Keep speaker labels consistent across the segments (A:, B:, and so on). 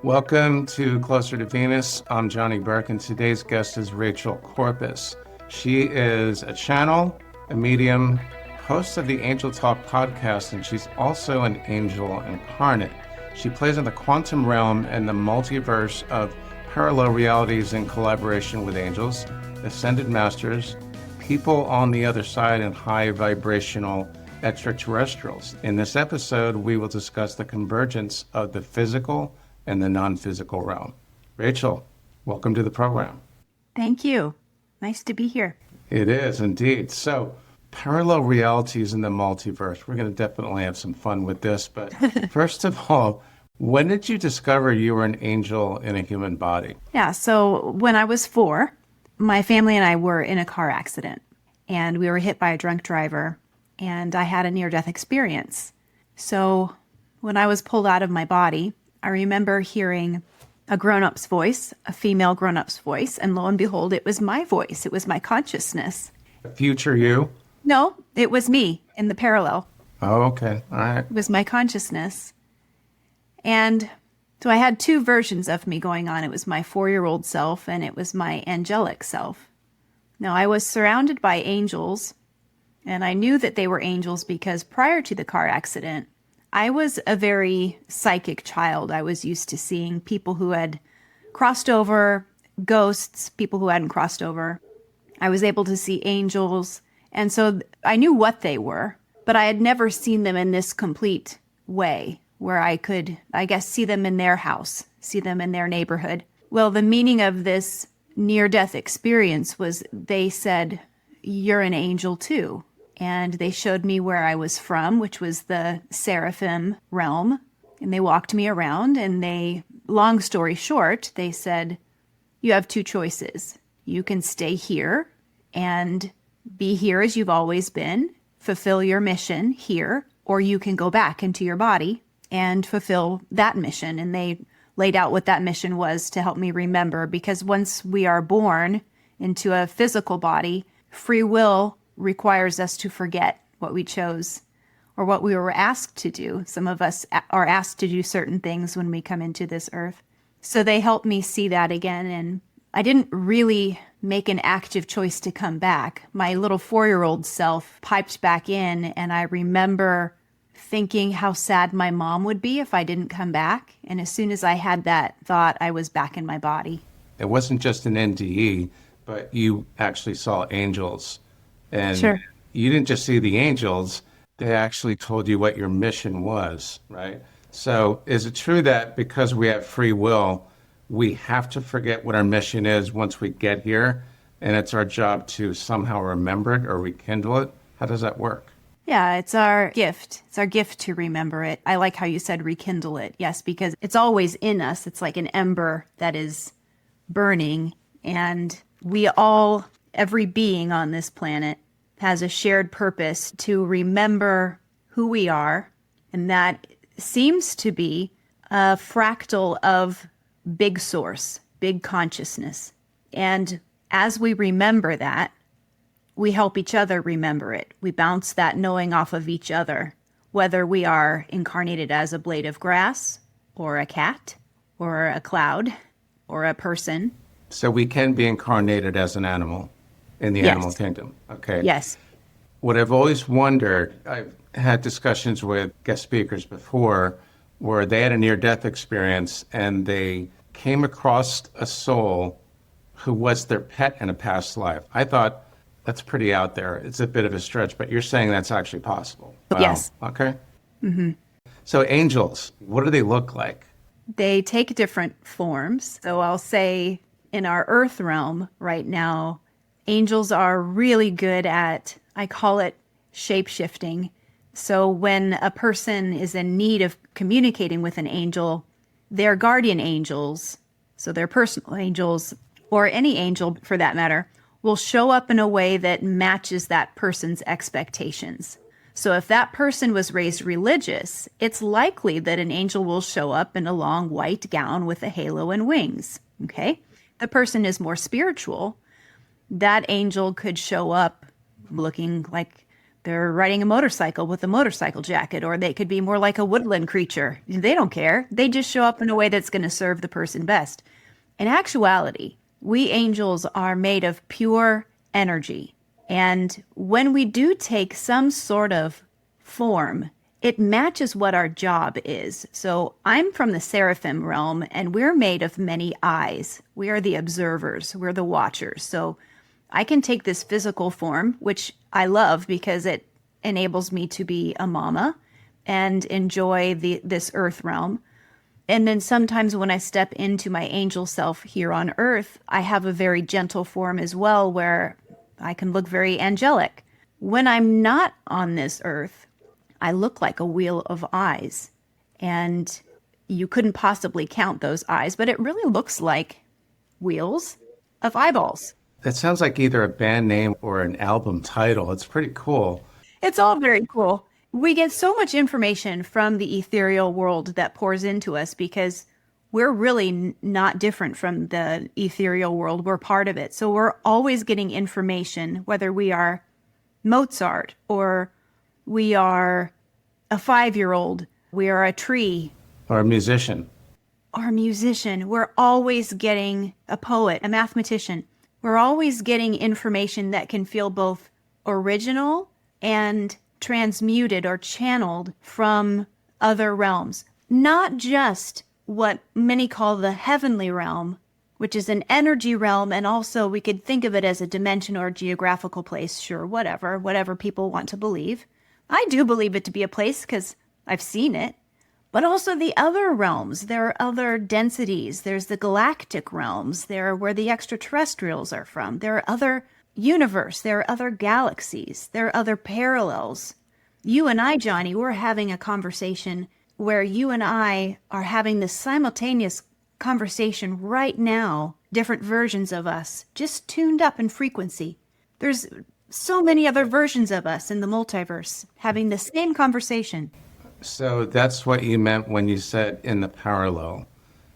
A: Welcome to Closer to Venus. I'm Johnny Burke, and today's guest is Rachel Corpus. She is a channel, a medium, host of the Angel Talk podcast, and she's also an angel incarnate. She plays in the quantum realm and the multiverse of parallel realities in collaboration with angels, ascended masters, people on the other side, and high vibrational extraterrestrials. In this episode, we will discuss the convergence of the physical and the non-physical realm. Rachel, welcome to the program.
B: Thank you. Nice to be here.
A: It is indeed. So, parallel realities in the multiverse. We're going to definitely have some fun with this. But first of all, when did you discover you were an angel in a human body?
B: Yeah, so when I was 4, my family and I were in a car accident, and we were hit by a drunk driver, and I had a near-death experience. So when I was pulled out of my body, I remember hearing a grown-up's voice, a female grown-up's voice, and lo and behold, it was my voice. It was my consciousness.
A: A future you?
B: No, it was me in the parallel.
A: Oh, okay. All right.
B: It was my consciousness. And so I had 2 versions of me going on. It was my 4-year-old self, and it was my angelic self. Now, I was surrounded by angels, and I knew that they were angels because prior to the car accident, I was a very psychic child. I was used to seeing people who had crossed over, ghosts, people who hadn't crossed over. I was able to see angels, and so I knew what they were, but I had never seen them in this complete way, where I could, I guess, see them in their house, see them in their neighborhood. Well, the meaning of this near-death experience was they said, "You're an angel too." And they showed me where I was from, which was the seraphim realm. And they walked me around, and they, long story short, they said, "You have 2 choices. You can stay here and be here as you've always been, fulfill your mission here, or you can go back into your body and fulfill that mission." And they laid out what that mission was to help me remember, because once we are born into a physical body, free will requires us to forget what we chose or what we were asked to do. Some of us are asked to do certain things when we come into this earth. So they helped me see that again. And I didn't really make an active choice to come back. My little 4-year-old self piped back in, and I remember thinking how sad my mom would be if I didn't come back. And as soon as I had that thought, I was back in my body.
A: It wasn't just an NDE, but you actually saw angels. And
B: Sure.
A: You didn't just see the angels, they actually told you what your mission was, right? So is it true that because we have free will, we have to forget what our mission is once we get here, and it's our job to somehow remember it or rekindle it? How does that work?
B: Yeah, it's our gift. It's our gift to remember it. I like how you said rekindle it. Yes, because it's always in us. It's like an ember that is burning. And we all, every being on this planet, has a shared purpose to remember who we are. And that seems to be a fractal of big source, big consciousness. And as we remember that, we help each other remember it. We bounce that knowing off of each other, whether we are incarnated as a blade of grass or a cat or a cloud or a person.
A: So we can be incarnated as an animal in the animal kingdom. Okay.
B: Yes.
A: What I've always wondered, I've had discussions with guest speakers before where they had a near-death experience and they came across a soul who was their pet in a past life. I thought, that's pretty out there. It's a bit of a stretch, but you're saying that's actually possible. Wow.
B: Yes.
A: Okay. Mm-hmm. So angels, what do they look like?
B: They take different forms. So I'll say in our earth realm right now, angels are really good at, I call it shape-shifting. So when a person is in need of communicating with an angel, their guardian angels, so their personal angels, or any angel for that matter, will show up in a way that matches that person's expectations. So if that person was raised religious, it's likely that an angel will show up in a long white gown with a halo and wings, okay? The person is more spiritual, that angel could show up looking like They're riding a motorcycle with a motorcycle jacket, or they could be more like a woodland creature. They don't care. They just show up in a way that's going to serve the person best. In actuality, we angels are made of pure energy. And when we do take some sort of form, it matches what our job is. So I'm from the seraphim realm, and we're made of many eyes. We are the observers. We're the watchers. So I can take this physical form, which I love because it enables me to be a mama and enjoy this earth realm. And then sometimes when I step into my angel self here on earth, I have a very gentle form as well, where I can look very angelic. When I'm not on this earth, I look like a wheel of eyes. And you couldn't possibly count those eyes, but it really looks like wheels of eyeballs.
A: That sounds like either a band name or an album title. It's pretty cool.
B: It's all very cool. We get so much information from the ethereal world that pours into us because we're really not different from the ethereal world. We're part of it. So we're always getting information, whether we are Mozart or we are a 5-year-old, we are a tree.
A: Or a musician.
B: Or a musician. We're always getting a poet, a mathematician. We're always getting information that can feel both original and transmuted or channeled from other realms. Not just what many call the heavenly realm, which is an energy realm, and also we could think of it as a dimension or geographical place, sure, whatever people want to believe. I do believe it to be a place because I've seen it. But also the other realms. There are other densities. There's the galactic realms. There are where the extraterrestrials are from. There are other universe. There are other galaxies. There are other parallels. You and I, Johnny, we're having a conversation where you and I are having this simultaneous conversation right now, different versions of us, just tuned up in frequency. There's so many other versions of us in the multiverse having the same conversation.
A: So that's what you meant when you said in the parallel.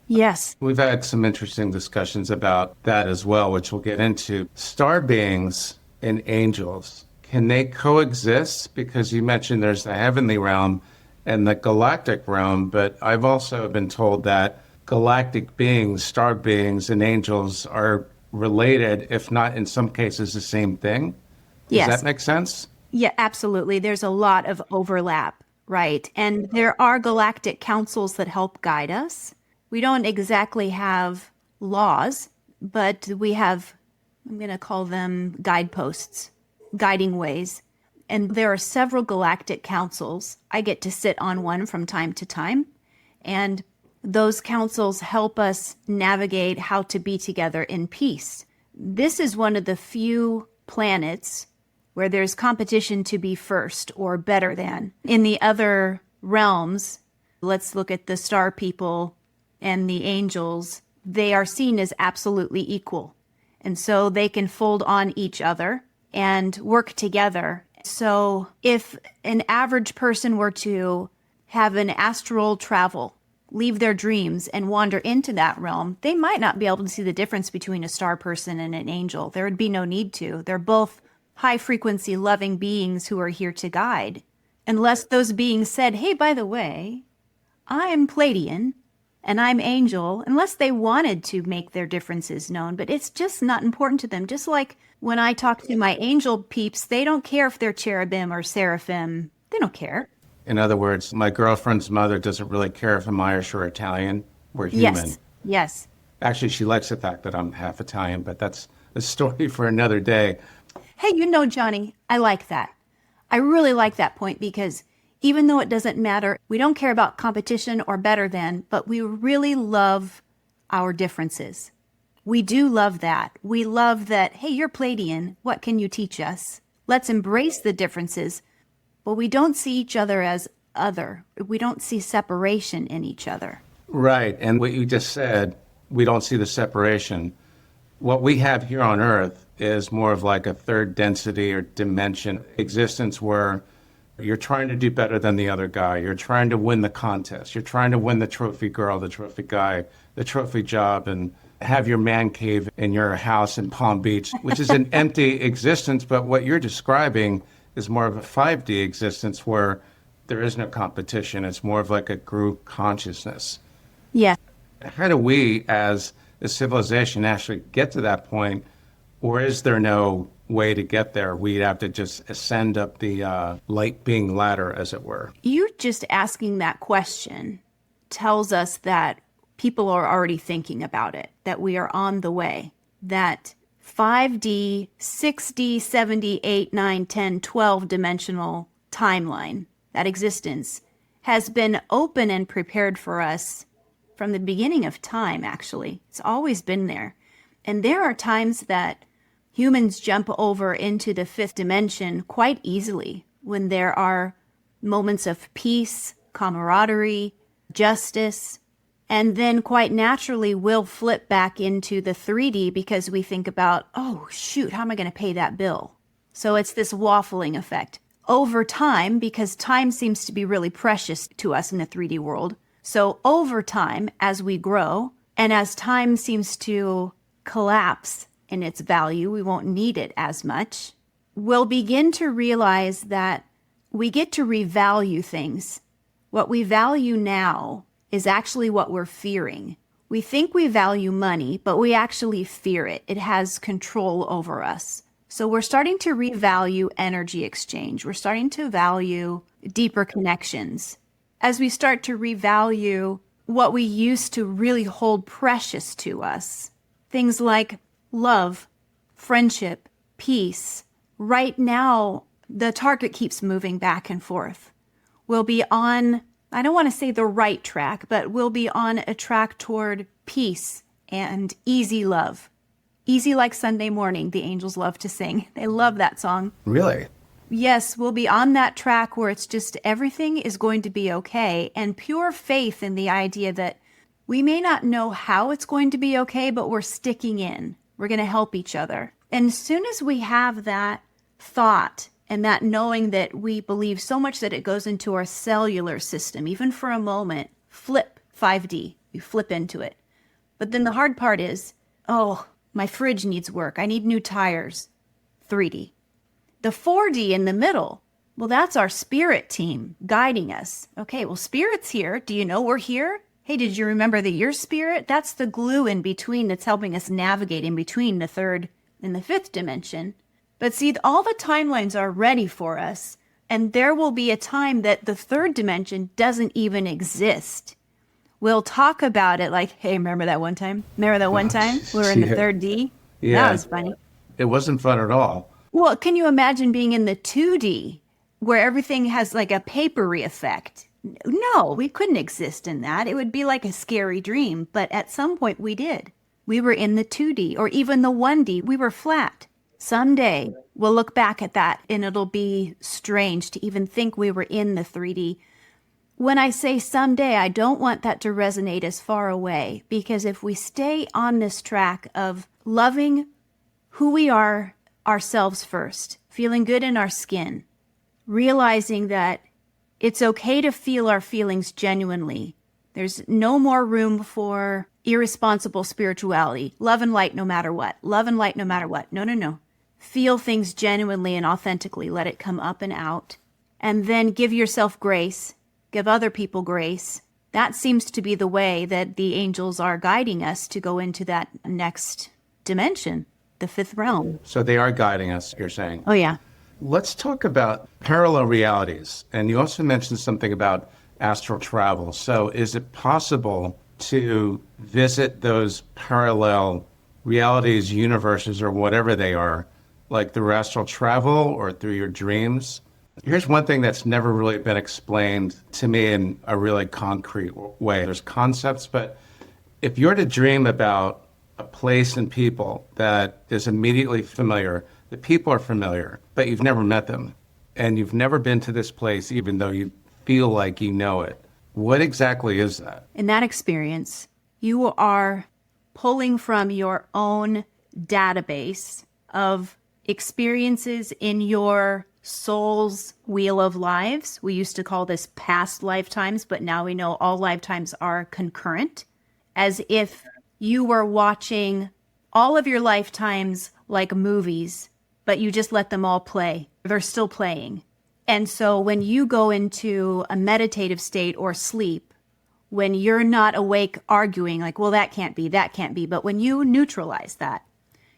B: Yes.
A: We've had some interesting discussions about that as well, which we'll get into. Star beings and angels, can they coexist? Because you mentioned there's the heavenly realm and the galactic realm, but I've also been told that galactic beings, star beings, and angels are related, if not in some cases the same thing.
B: Yes.
A: Does that make sense?
B: Yeah, absolutely. There's a lot of overlap. Right. And there are galactic councils that help guide us. We don't exactly have laws, but we have, I'm going to call them guideposts, guiding ways. And there are several galactic councils. I get to sit on one from time to time. And those councils help us navigate how to be together in peace. This is one of the few planets where there's competition to be first or better than. In the other realms, let's look at the star people and the angels, they are seen as absolutely equal. And so they can fold on each other and work together. So if an average person were to have an astral travel, leave their dreams and wander into that realm, they might not be able to see the difference between a star person and an angel. There would be no need to. They're both high-frequency loving beings who are here to guide. Unless those beings said, hey, by the way, I'm Pleiadian and I'm angel, unless they wanted to make their differences known, but it's just not important to them. Just like when I talk to my angel peeps, they don't care if they're cherubim or seraphim. They don't care.
A: In other words, my girlfriend's mother doesn't really care if I'm Irish or Italian. We're human.
B: Yes.
A: Actually, she likes the fact that I'm half Italian, but that's a story for another day.
B: Hey, Johnny, I like that. I really like that point because even though it doesn't matter, we don't care about competition or better than, but we really love our differences. We do love that. We love that, hey, you're Pleiadian. What can you teach us? Let's embrace the differences, but we don't see each other as other. We don't see separation in each other.
A: Right. And what you just said, we don't see the separation. What we have here on Earth is more of like a third density or dimension existence where you're trying to do better than the other guy. You're trying to win the contest. You're trying to win the trophy girl, the trophy guy, the trophy job, and have your man cave in your house in Palm Beach, which is an empty existence. But what you're describing is more of a 5D existence where there is no competition. It's more of like a group consciousness.
B: Yeah.
A: How do we as a civilization actually get to that point? Or is there no way to get there? We'd have to just ascend up the light being ladder, as it were.
B: You just asking that question tells us that people are already thinking about it, that we are on the way, that 5D, 6D, 7D, 8, 9, 10, 12 dimensional timeline, that existence, has been open and prepared for us from the beginning of time, actually. It's always been there. And there are times that humans jump over into the fifth dimension quite easily when there are moments of peace, camaraderie, justice, and then quite naturally we'll flip back into the 3D because we think about, oh, shoot, how am I going to pay that bill? So it's this waffling effect. Over time, because time seems to be really precious to us in the 3D world, so over time, as we grow, and as time seems to collapse in its value, we won't need it as much, we'll begin to realize that we get to revalue things. What we value now is actually what we're fearing. We think we value money, but we actually fear it. It has control over us. So we're starting to revalue energy exchange. We're starting to value deeper connections. As we start to revalue what we used to really hold precious to us, things like love, friendship, peace. Right now, the target keeps moving back and forth. We'll be on, I don't want to say the right track, but we'll be on a track toward peace and easy love. Easy like Sunday morning, the angels love to sing. They love that song.
A: Really?
B: Yes, we'll be on that track where it's just everything is going to be okay, and pure faith in the idea that we may not know how it's going to be okay, but we're sticking in. We're going to help each other. And as soon as we have that thought and that knowing that we believe so much that it goes into our cellular system, even for a moment, flip 5D, you flip into it. But then the hard part is, oh, my fridge needs work. I need new tires. 3D. The 4D in the middle, well, that's our spirit team guiding us. Okay, well, spirit's here. Do you know we're here? Hey, did you remember that your spirit? That's the glue in between that's helping us navigate in between the third and the fifth dimension. But see, all the timelines are ready for us, and there will be a time that the third dimension doesn't even exist. We'll talk about it like, hey, remember that one time? Remember that one time we were in the third D?
A: Yeah.
B: That was funny.
A: It wasn't fun at all.
B: Well, can you imagine being in the 2D where everything has like a papery effect? No, we couldn't exist in that. It would be like a scary dream. But at some point we did. We were in the 2D or even the 1D. We were flat. Someday we'll look back at that and it'll be strange to even think we were in the 3D. When I say someday, I don't want that to resonate as far away, because if we stay on this track of loving who we are ourselves first, feeling good in our skin, realizing that it's okay to feel our feelings genuinely. There's no more room for irresponsible spirituality. Love and light no matter what. Love and light no matter what. No. Feel things genuinely and authentically. Let it come up and out. And then give yourself grace. Give other people grace. That seems to be the way that the angels are guiding us to go into that next dimension, the fifth realm.
A: So they are guiding us, you're saying?
B: Oh, yeah.
A: Let's talk about parallel realities. And you also mentioned something about astral travel. So is it possible to visit those parallel realities, universes, or whatever they are, like through astral travel or through your dreams? Here's one thing that's never really been explained to me in a really concrete way. There's concepts, but if you're to dream about a place and people that is immediately familiar, the people are familiar, but you've never met them, and you've never been to this place even though you feel like you know it, what exactly is that?
B: In that experience, you are pulling from your own database of experiences in your soul's wheel of lives. We used to call this past lifetimes, but now we know all lifetimes are concurrent, as if you were watching all of your lifetimes like movies, but you just let them all play. they're still playing. And so when you go into a meditative state or sleep, when you're not awake arguing like, well, that can't be, but when you neutralize that,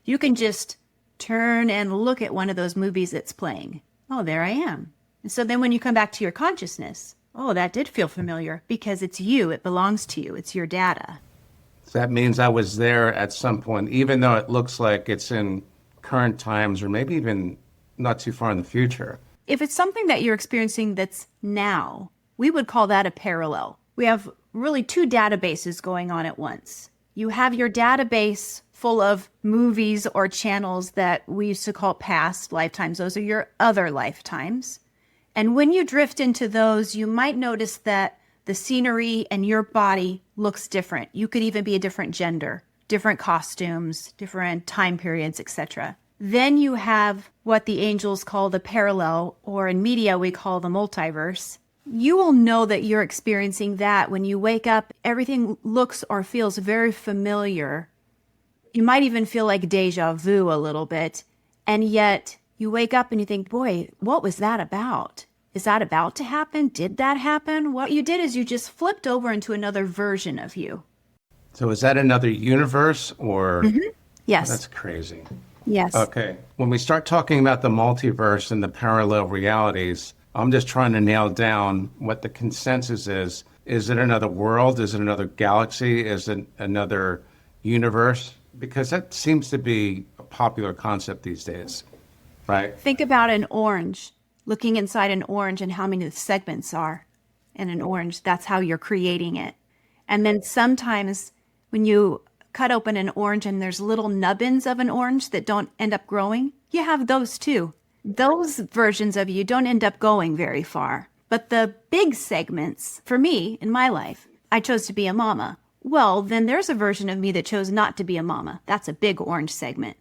B: you can just turn and look at one of those movies that's playing. Oh, there I am. And so then when you come back to your consciousness, oh, that did feel familiar because it's you. It belongs to you. It's your data.
A: So that means I was there at some point, even though it looks like it's in current times or maybe even not too far in the future.
B: If it's something that you're experiencing that's now, we would call that a parallel. We have really two databases going on at once. You have your database full of movies or channels that we used to call past lifetimes. Those are your other lifetimes. And when you drift into those, you might notice that the scenery and your body looks different. You could even be a different gender, different costumes, different time periods, etc. Then you have what the angels call the parallel, or in media we call the multiverse. You will know that you're experiencing that when you wake up. Everything looks or feels very familiar. You might even feel like deja vu a little bit. And yet you wake up and you think, boy, what was that about? Is that about to happen? Did that happen? What you did is you just flipped over into another version of you.
A: So is that another universe or?
B: Mm-hmm. Yes.
A: Oh, that's crazy.
B: Yes.
A: Okay. When we start talking about the multiverse and the parallel realities, I'm just trying to nail down what the consensus is. Is it another world? Is it another galaxy? Is it another universe? Because that seems to be a popular concept these days, right?
B: Think about an orange, looking inside an orange and how many segments are in an orange. That's how you're creating it. And then sometimes when you cut open an orange and there's little nubbins of an orange that don't end up growing, you have those too. Those versions of you don't end up going very far. But the big segments, for me, in my life, I chose to be a mama. Well, then there's a version of me that chose not to be a mama. That's a big orange segment.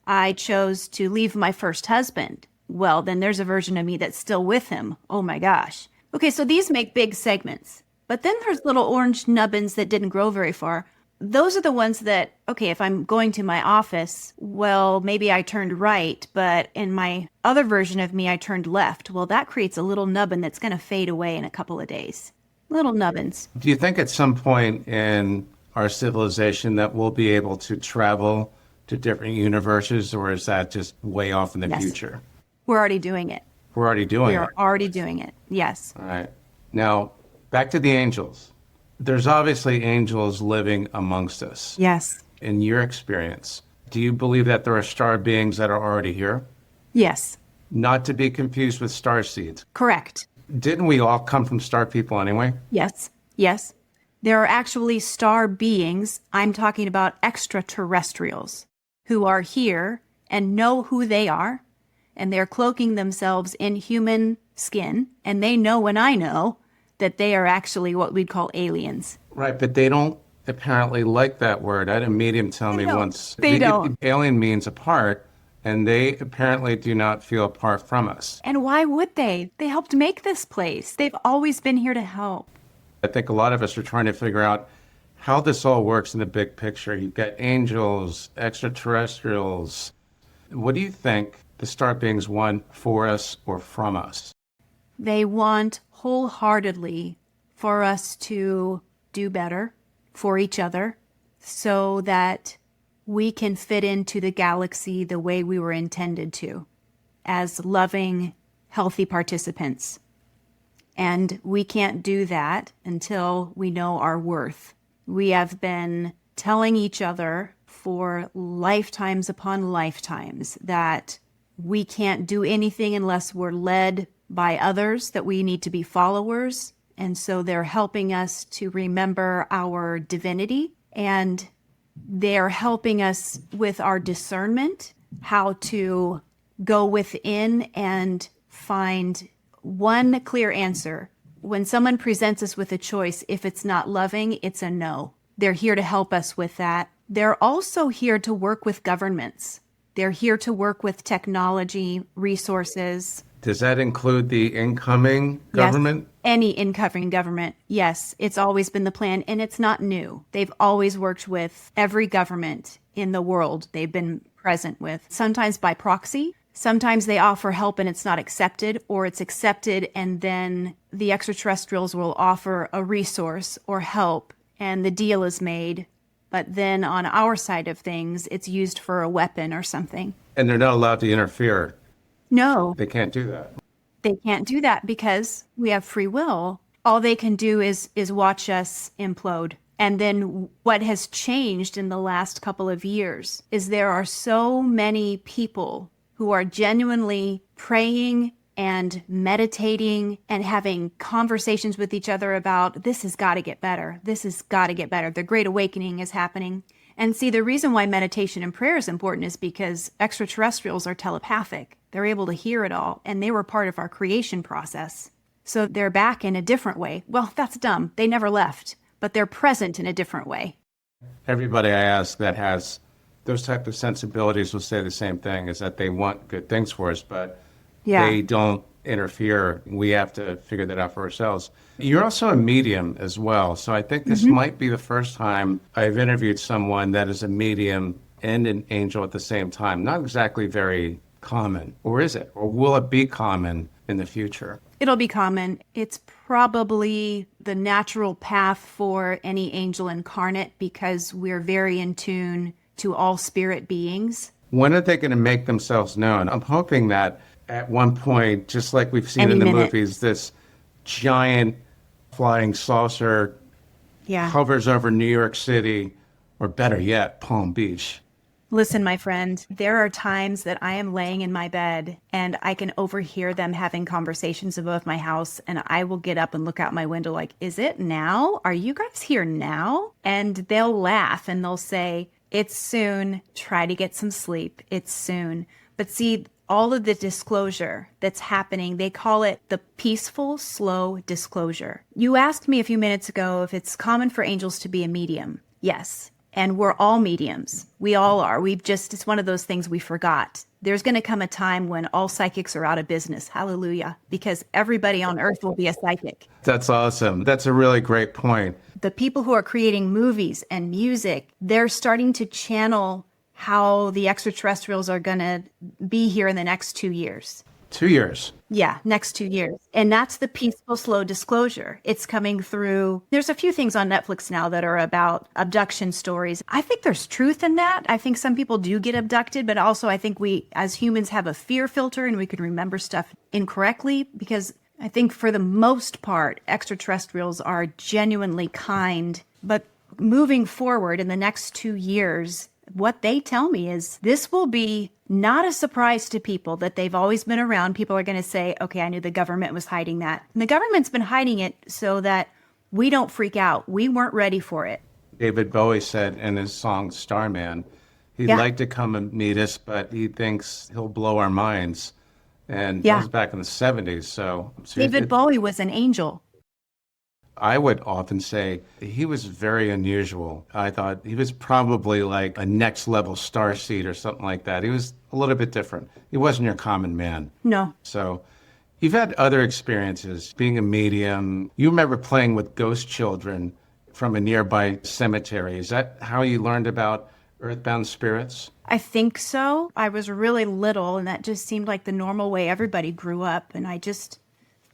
B: I chose to leave my first husband. Well, then there's a version of me that's still with him. Oh my gosh. Okay, so these make big segments. But then there's little orange nubbins that didn't grow very far. Those are the ones that, okay, if I'm going to my office, well, maybe I turned right, but in my other version of me, I turned left. Well, that creates a little nubbin that's going to fade away in a couple of days. Little nubbins.
A: Do you think at some point in our civilization that we'll be able to travel to different universes, or is that just way off in the
B: Yes.
A: future?
B: We're already doing it.
A: We're already doing
B: We
A: it.
B: are already doing it. Yes.
A: All right. Now, back to the angels. There's obviously angels living amongst us.
B: Yes.
A: In your experience, do you believe that there are star beings that are already here?
B: Yes.
A: Not to be confused with star seeds.
B: Correct.
A: Didn't we all come from star people anyway?
B: Yes. Yes. There are actually star beings. I'm talking about extraterrestrials who are here and know who they are. And they're cloaking themselves in human skin. And they know when I know that they are actually what we'd call aliens.
A: Right, but they don't apparently like that word. I had a medium tell me
B: don't.
A: once.
B: They don't.
A: Alien means apart, and they apparently do not feel apart from us.
B: And why would they? They helped make this place. They've always been here to help.
A: I think a lot of us are trying to figure out how this all works in the big picture. You've got angels, extraterrestrials. What do you think the star beings want for us or from us?
B: They want wholeheartedly for us to do better for each other so that we can fit into the galaxy the way we were intended to, as loving, healthy participants. And we can't do that until we know our worth. We have been telling each other for lifetimes upon lifetimes that we can't do anything unless we're led by others, that we need to be followers. And so they're helping us to remember our divinity, and they're helping us with our discernment, how to go within and find one clear answer. When someone presents us with a choice, if it's not loving, it's a no. They're here to help us with that. They're also here to work with governments. They're here to work with technology, resources.
A: Does that include the incoming government?
B: Yes, any incoming government. Yes, it's always been the plan, and it's not new. They've always worked with every government in the world they've been present with, sometimes by proxy, Sometimes they offer help and it's not accepted, or it's accepted and then the extraterrestrials will offer a resource or help and the deal is made. But then on our side of things, it's used for a weapon or something.
A: And they're not allowed to interfere.
B: No,
A: They can't do that.
B: they can't do that because we have free will. All they can do is watch us implode. And then what has changed in the last couple of years is there are so many people who are genuinely praying and meditating and having conversations with each other about this has got to get better. This has got to get better. The Great Awakening is happening. And see, the reason why meditation and prayer is important is because extraterrestrials are telepathic. They're able to hear it all, and they were part of our creation process. So they're back in a different way. Well, that's dumb. They never left, but they're present in a different way.
A: Everybody I ask that has those type of sensibilities will say the same thing, is that they want good things for us, but they don't interfere. We have to figure that out for ourselves. You're also a medium as well. So I think this might be the first time I've interviewed someone that is a medium and an angel at the same time. Not exactly very common. Or is it? Or will it be common in the future?
B: It'll be common. It's probably the natural path for any angel incarnate because we're very in tune to all spirit beings.
A: When are they going to make themselves known? I'm hoping that at one point, just like we've seen in the movies, this giant flying saucer hovers over New York City, or better yet, Palm Beach.
B: Listen, my friend, there are times that I am laying in my bed and I can overhear them having conversations above my house, and I will get up and look out my window like, is it now? Are you guys here now? And they'll laugh and they'll say, it's soon. Try to get some sleep. It's soon. But see, all of the disclosure that's happening, they call it the peaceful, slow disclosure. You asked me a few minutes ago if it's common for angels to be a medium. Yes. And we're all mediums. We all are. It's one of those things we forgot. There's going to come a time when all psychics are out of business. Hallelujah. Because everybody on earth will be a psychic.
A: That's awesome. That's a really great point.
B: The people who are creating movies and music, they're starting to channel how the extraterrestrials are going to be here in the next 2 years.
A: 2 years.
B: Yeah, next 2 years. And that's the peaceful, slow disclosure. It's coming through. There's a few things on Netflix now that are about abduction stories. I think there's truth in that. I think some people do get abducted, but also I think we as humans have a fear filter and we can remember stuff incorrectly, because I think for the most part, extraterrestrials are genuinely kind. But moving forward in the next 2 years, what they tell me is this will be not a surprise to people that they've always been around. People are going to say, okay, I knew the government was hiding that. And the government's been hiding it so that we don't freak out. We weren't ready for it.
A: David Bowie said in his song Starman, he'd like to come and meet us, but he thinks he'll blow our minds. And that was back in the 70s. So
B: David Bowie was an angel.
A: I would often say he was very unusual. I thought he was probably like a next level starseed or something like that. He was a little bit different. He wasn't your common man.
B: No.
A: So you've had other experiences being a medium. You remember playing with ghost children from a nearby cemetery. Is that how you learned about earthbound spirits?
B: I think so. I was really little, and that just seemed like the normal way everybody grew up. And I just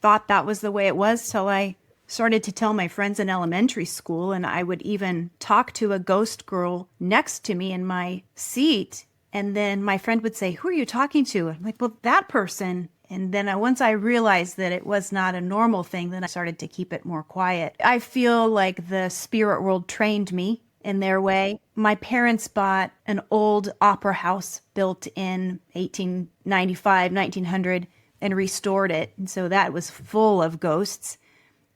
B: thought that was the way it was till I started to tell my friends in elementary school, and I would even talk to a ghost girl next to me in my seat. And then my friend would say, who are you talking to? I'm like, well, that person. And then once I realized that it was not a normal thing, then I started to keep it more quiet. I feel like the spirit world trained me in their way. My parents bought an old opera house built in 1895, 1900, and restored it. And so that was full of ghosts.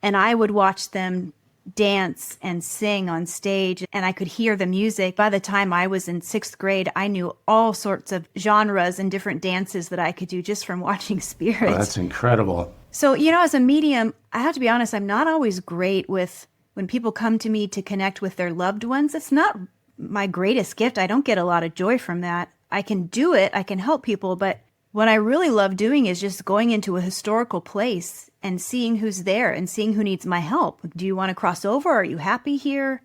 B: And I would watch them dance and sing on stage, and I could hear the music. By the time I was in 6th grade, I knew all sorts of genres and different dances that I could do just from watching spirits.
A: Oh, that's incredible.
B: So, as a medium, I have to be honest, I'm not always great with when people come to me to connect with their loved ones. It's not my greatest gift. I don't get a lot of joy from that. I can do it. I can help people, but what I really love doing is just going into a historical place and seeing who's there and seeing who needs my help. Do you want to cross over? Are you happy here?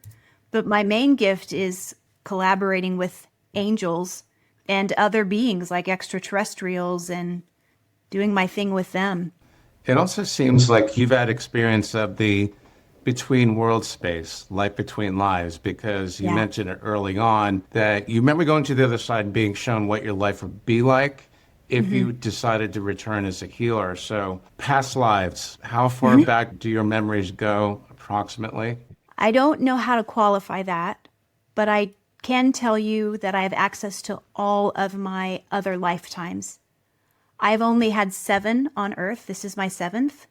B: But my main gift is collaborating with angels and other beings like extraterrestrials and doing my thing with them.
A: It also seems like you've had experience of the between world space, life between lives, because you mentioned it early on that you remember going to the other side and being shown what your life would be like if you decided to return as a healer. So past lives, how far back do your memories go approximately?
B: I don't know how to qualify that, but I can tell you that I have access to all of my other lifetimes. I've only had 7 on Earth. This is my 7th.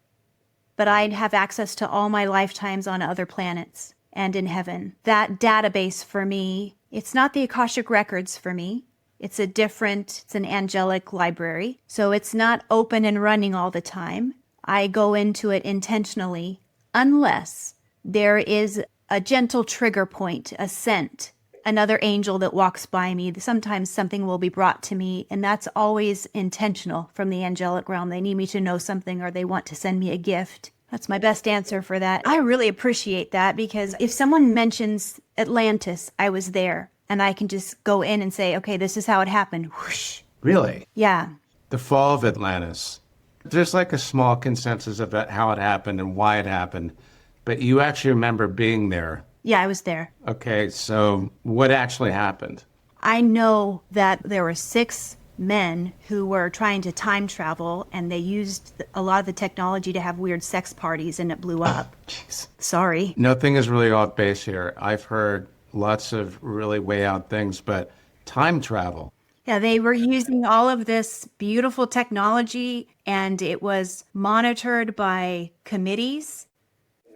B: But I'd have access to all my lifetimes on other planets and in heaven. That database for me, it's not the Akashic Records for me. It's an angelic library. So it's not open and running all the time. I go into it intentionally unless there is a gentle trigger point, a scent, another angel that walks by me. Sometimes something will be brought to me, and that's always intentional from the angelic realm. They need me to know something or they want to send me a gift. That's my best answer for that. I really appreciate that because if someone mentions Atlantis, I was there, and I can just go in and say, okay, this is how it happened. Whoosh.
A: Really?
B: Yeah.
A: The fall of Atlantis. There's like a small consensus about how it happened and why it happened, but you actually remember being there.
B: Yeah, I was there.
A: Okay, so what actually happened?
B: I know that there were 6 men who were trying to time travel, and they used a lot of the technology to have weird sex parties, and it blew up.
A: Jeez.
B: Sorry.
A: Nothing is really off base here. I've heard lots of really way out things, but time travel.
B: Yeah, they were using all of this beautiful technology, and it was monitored by committees.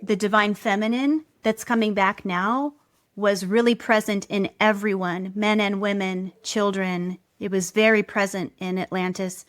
B: The Divine Feminine that's coming back now was really present in everyone, men and women, children. It was very present in Atlantis.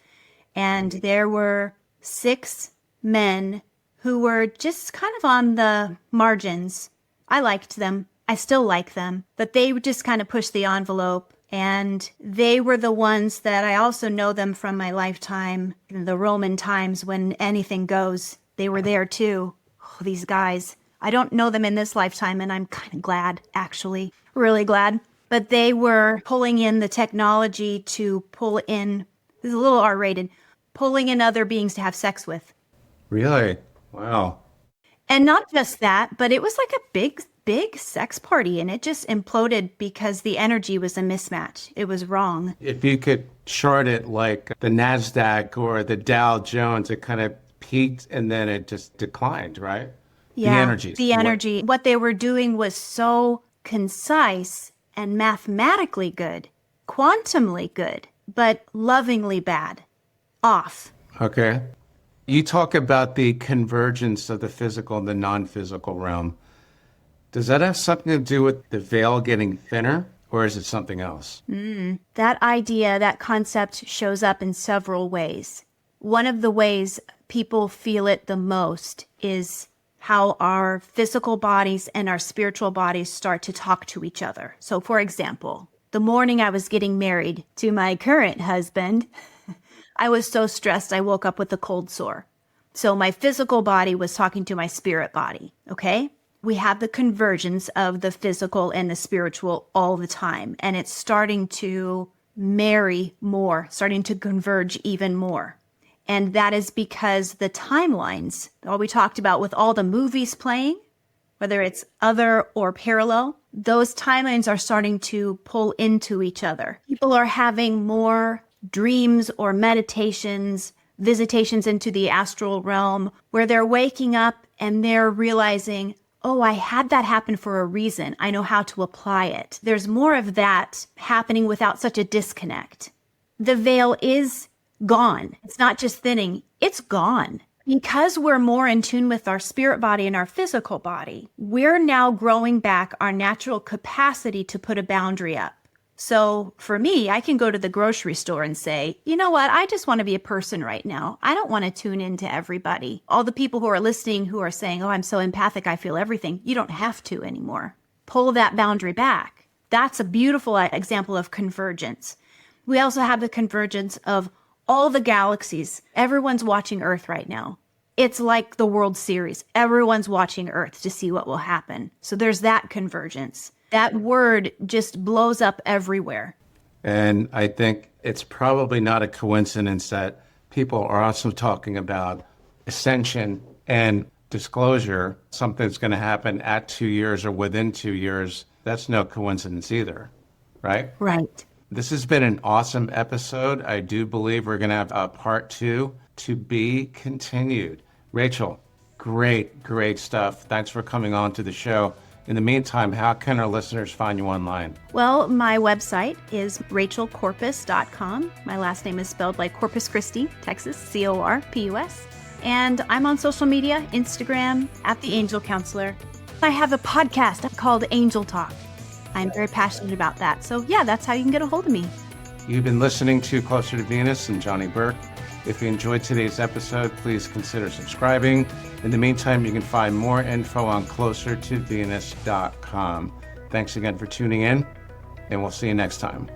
B: And there were 6 men who were just kind of on the margins. I liked them. I still like them. But they would just kind of push the envelope. And they were the ones that I also know them from my lifetime, in the Roman times when anything goes. They were there too. Oh, these guys. I don't know them in this lifetime, and I'm kind of glad, actually. Really glad. But they were pulling in the technology to pull in, this is a little R-rated, pulling in other beings to have sex with.
A: Really? Wow.
B: And not just that, but it was like a big sex party, and it just imploded because the energy was a mismatch. It was wrong.
A: If you could chart it like the NASDAQ or the Dow Jones, it kind of peaked and then it just declined, right?
B: Yeah, the energy. What they were doing was so concise and mathematically good, quantumly good, but lovingly bad. Off.
A: Okay. You talk about the convergence of the physical and the non-physical realm. Does that have something to do with the veil getting thinner, or is it something else?
B: That idea, that concept shows up in several ways. One of the ways people feel it the most is how our physical bodies and our spiritual bodies start to talk to each other. So, for example, the morning I was getting married to my current husband, I was so stressed I woke up with a cold sore. So my physical body was talking to my spirit body, okay? We have the convergence of the physical and the spiritual all the time, and it's starting to marry more, starting to converge even more. And that is because the timelines, all we talked about with all the movies playing, whether it's other or parallel, those timelines are starting to pull into each other. People are having more dreams or meditations, visitations into the astral realm, where they're waking up and they're realizing, oh, I had that happen for a reason. I know how to apply it. There's more of that happening without such a disconnect. The veil is gone. It's not just thinning, it's gone. Because we're more in tune with our spirit body and our physical body, we're now growing back our natural capacity to put a boundary up. So for me, I can go to the grocery store and say, you know what? I just want to be a person right now. I don't want to tune into everybody. All the people who are listening who are saying, oh, I'm so empathic, I feel everything. You don't have to anymore. Pull that boundary back. That's a beautiful example of convergence. We also have the convergence of all the galaxies. Everyone's watching Earth right now. It's like the World Series. Everyone's watching Earth to see what will happen. So there's that convergence. That word just blows up everywhere.
A: And I think it's probably not a coincidence that people are also talking about ascension and disclosure. Something's going to happen at 2 years or within 2 years. That's no coincidence either, right?
B: Right.
A: This has been an awesome episode. I do believe we're going to have a part 2 to be continued. Rachel, great stuff. Thanks for coming on to the show. In the meantime, how can our listeners find you online?
B: Well, my website is rachelcorpus.com. My last name is spelled like Corpus Christi, Texas, Corpus. And I'm on social media, Instagram, @TheAngelCounselor. I have a podcast called Angel Talk. I'm very passionate about that. So yeah, that's how you can get a hold of me.
A: You've been listening to Closer to Venus and Johnny Burke. If you enjoyed today's episode, please consider subscribing. In the meantime, you can find more info on closertovenus.com. Thanks again for tuning in, and we'll see you next time.